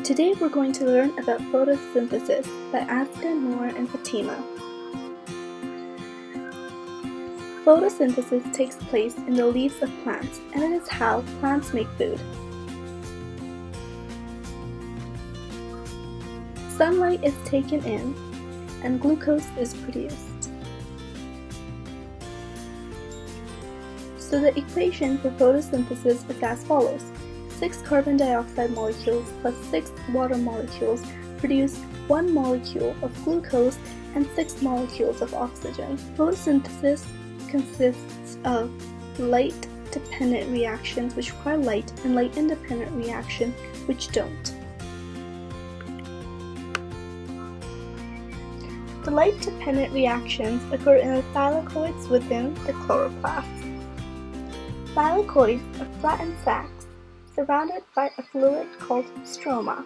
Today we're going to learn about photosynthesis by Aska, Noor, and Fatima. Photosynthesis takes place in the leaves of plants, and it is how plants make food. Sunlight is taken in, and glucose is produced. So the equation for photosynthesis is as follows. 6 carbon dioxide molecules plus 6 water molecules produce 1 molecule of glucose and 6 molecules of oxygen. Photosynthesis consists of light-dependent reactions which require light and light-independent reactions which don't. The light-dependent reactions occur in the thylakoids within the chloroplast. Thylakoids are flattened sacs surrounded by a fluid called stroma.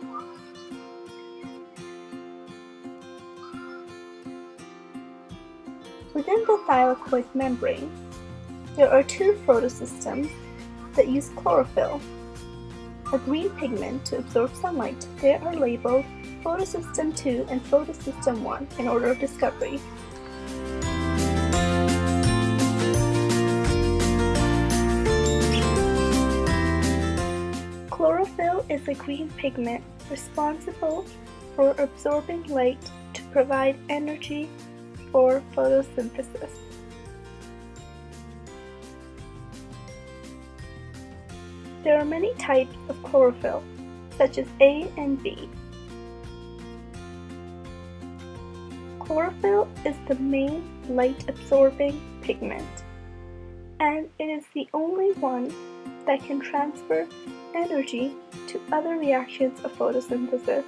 Within the thylakoid membrane, there are 2 photosystems that use chlorophyll, a green pigment, to absorb sunlight. They are labeled photosystem 2 and photosystem 1 in order of discovery. Chlorophyll is a green pigment responsible for absorbing light to provide energy for photosynthesis. There are many types of chlorophyll, such as A and B. Chlorophyll is the main light-absorbing pigment, and it is the only one that can transfer energy to other reactions of photosynthesis.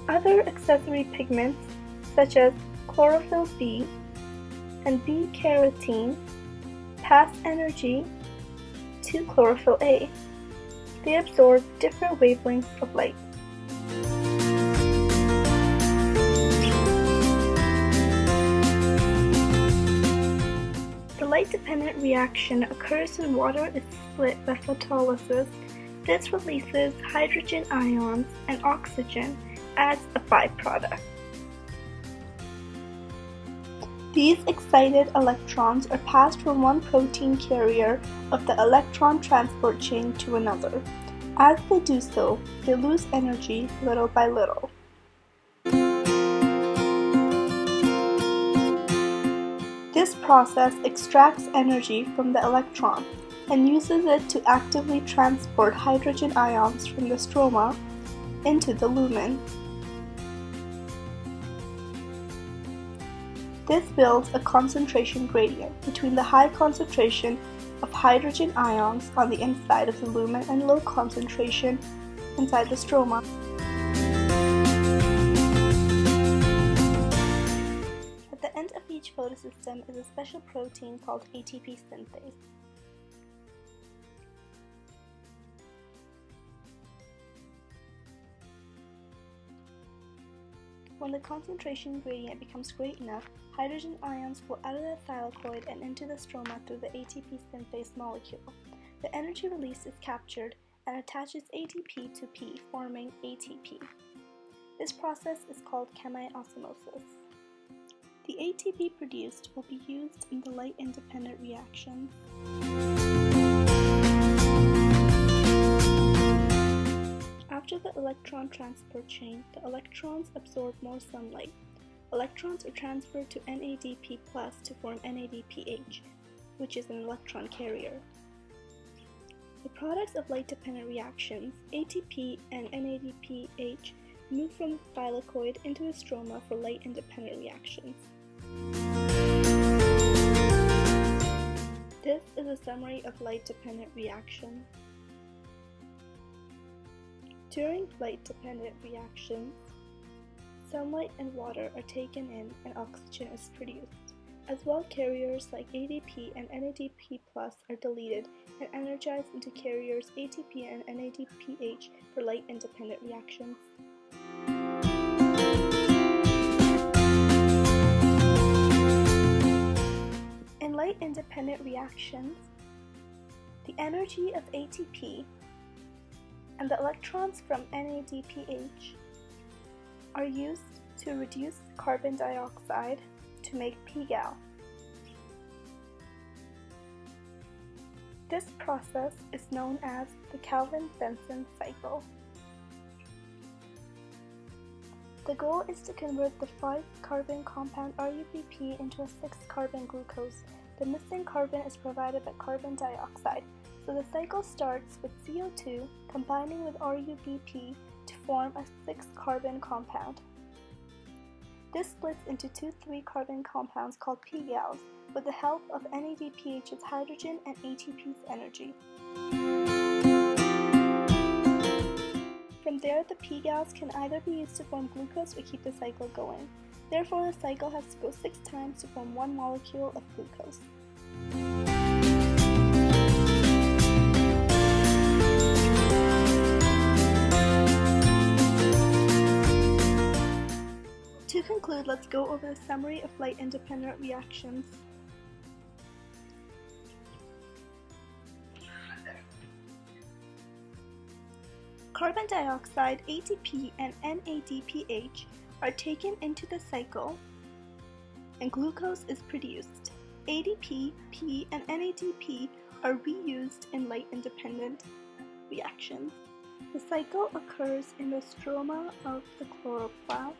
Other accessory pigments, such as chlorophyll B and B-carotene, pass energy to chlorophyll A. They absorb different wavelengths of light. The light-dependent reaction occurs when water is split by photolysis. This releases hydrogen ions and oxygen as a byproduct. These excited electrons are passed from one protein carrier of the electron transport chain to another. As they do so, they lose energy little by little. This process extracts energy from the electron and uses it to actively transport hydrogen ions from the stroma into the lumen. This builds a concentration gradient between the high concentration of hydrogen ions on the inside of the lumen and low concentration inside the stroma. At the end of each photosystem is a special protein called ATP synthase. When the concentration gradient becomes great enough, hydrogen ions flow out of the thylakoid and into the stroma through the ATP synthase molecule. The energy released is captured and attaches ATP to P, forming ATP. This process is called chemiosmosis. The ATP produced will be used in the light-independent reactions. After the electron transport chain, the electrons absorb more sunlight. Electrons are transferred to NADP+ to form NADPH, which is an electron carrier. The products of light-dependent reactions, ATP and NADPH, move from the thylakoid into the stroma for light-independent reactions. This is a summary of light-dependent reactions. During light-dependent reactions, sunlight and water are taken in and oxygen is produced. As well, carriers like ADP and NADP+ are deleted and energized into carriers ATP and NADPH for light-independent reactions. In light-independent reactions, the energy of ATP and the electrons from NADPH are used to reduce carbon dioxide to make pGal. This process is known as the Calvin-Benson cycle. The goal is to convert the 5-carbon compound RUBP into a 6-carbon glucose. The missing carbon is provided by carbon dioxide, so the cycle starts with CO2 combining with RUBP to form a 6-carbon compound. This splits into two 3-carbon compounds called pGals with the help of NADPH's hydrogen and ATP's energy. From there, the pGals can either be used to form glucose or keep the cycle going. Therefore, the cycle has to go 6 times to form 1 molecule of glucose. To conclude, let's go over the summary of light-independent reactions. Carbon dioxide, ATP, and NADPH are taken into the cycle and glucose is produced. ADP, P, and NADP are reused in light-independent reactions. The cycle occurs in the stroma of the chloroplast.